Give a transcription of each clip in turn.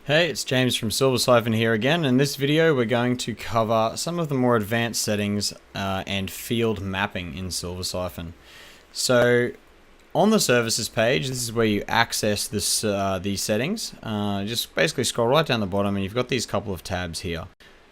Hey, it's James from Siphon here again. In this video we're going to cover some of the more advanced settings and field mapping in Siphon. So on the services page, this is where you access these settings. Just basically scroll right down the bottom and you've got these couple of tabs here.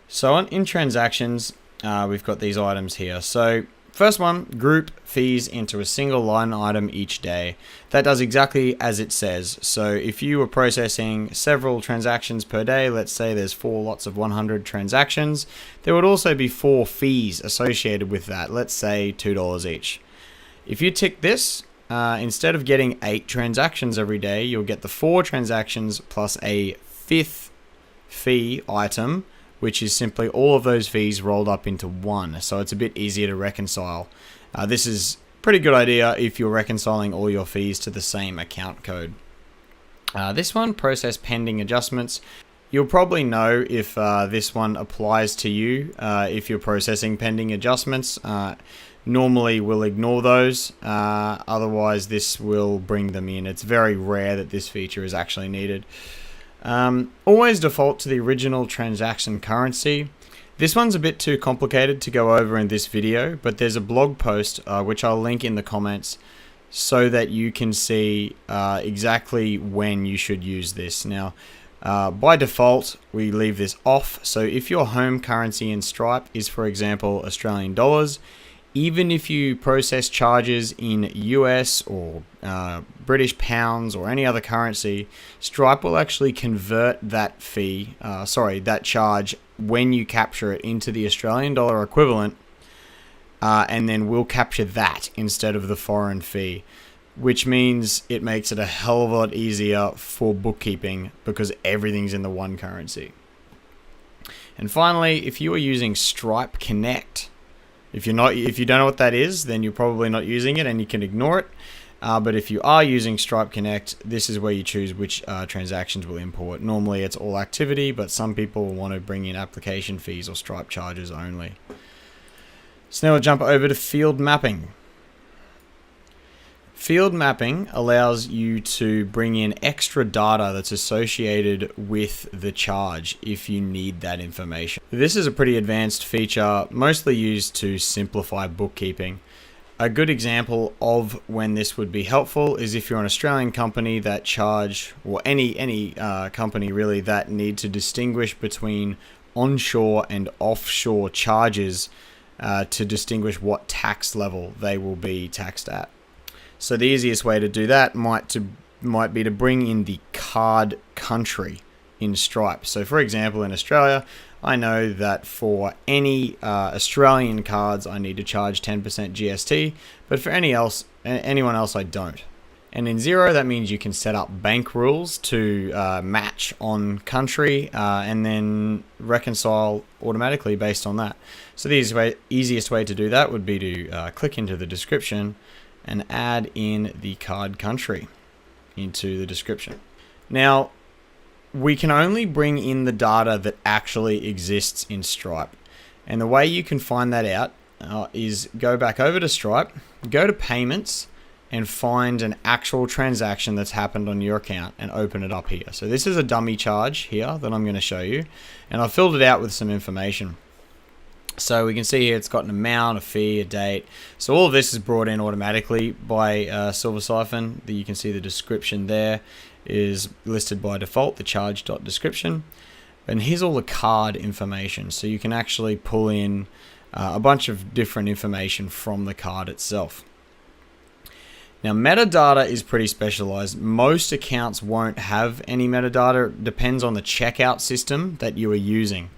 So in transactions, we've got these items here. So first one, group fees into a single line item each day. That does exactly as it says. So if you were processing several transactions per day, let's say there's 4 lots of 100 transactions, there would also be 4 fees associated with that, let's say $2 each. If you tick this, instead of getting 8 transactions every day, you'll get the 4 transactions plus a 5th fee item, which is simply all of those fees rolled up into one. So it's a bit easier to reconcile. This is a pretty good idea if you're reconciling all your fees to the same account code. This one, process pending adjustments. You'll probably know if this one applies to you if you're processing pending adjustments. Normally we'll ignore those, otherwise this will bring them in. It's very rare that this feature is actually needed. Always default to the original transaction currency. This one's a bit too complicated to go over in this video, but there's a blog post which I'll link in the comments so that you can see exactly when you should use this. Now, by default, we leave this off. So if your home currency in Stripe is, for example, Australian dollars, even if you process charges in US or British pounds or any other currency, Stripe will actually convert that that charge when you capture it into the Australian dollar equivalent, and then we'll capture that instead of the foreign fee, which means it makes it a hell of a lot easier for bookkeeping because everything's in the one currency. And finally, if you are using Stripe Connect, if you don't know what that is, then you're probably not using it and you can ignore it. But if you are using Stripe Connect, this is where you choose which transactions will import. Normally it's all activity, but some people want to bring in application fees or Stripe charges only. So now we'll jump over to field mapping. Field mapping allows you to bring in extra data that's associated with the charge if you need that information. This is a pretty advanced feature, mostly used to simplify bookkeeping. A good example of when this would be helpful is if you're an Australian company that charge, or any company really, that need to distinguish between onshore and offshore charges to distinguish what tax level they will be taxed at. So the easiest way to do that might be to bring in the card country in Stripe. So for example, in Australia, I know that for any Australian cards, I need to charge 10% GST, but for anyone else, I don't. And in Xero, that means you can set up bank rules to match on country and then reconcile automatically based on that. So the easiest way to do that would be to click into the description and add in the card country into the description. Now, we can only bring in the data that actually exists in Stripe. And the way you can find that out is go back over to Stripe, go to payments, and find an actual transaction that's happened on your account and open it up here. So this is a dummy charge here that I'm going to show you, and I've filled it out with some information. So we can see here it's got an amount, a fee, a date. So all of this is brought in automatically by Siphon. You can see the description there is listed by default, the charge.description. And here's all the card information. So you can actually pull in a bunch of different information from the card itself. Now, metadata is pretty specialized. Most accounts won't have any metadata. It depends on the checkout system that you are using.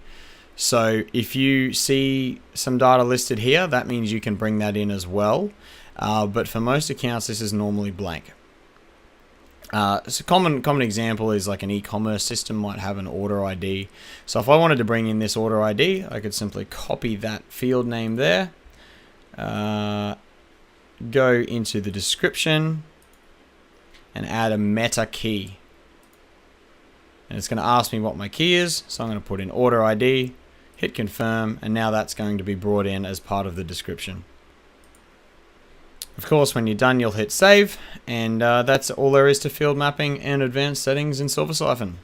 So if you see some data listed here, that means you can bring that in as well. But for most accounts, this is normally blank. So a common example is like an e-commerce system might have an order ID. So if I wanted to bring in this order ID, I could simply copy that field name there, go into the description, and add a meta key. And it's going to ask me what my key is, so I'm going to put in order ID, hit confirm, and now that's going to be brought in as part of the description. Of course, when you're done, you'll hit save, and that's all there is to field mapping and advanced settings in Siphon.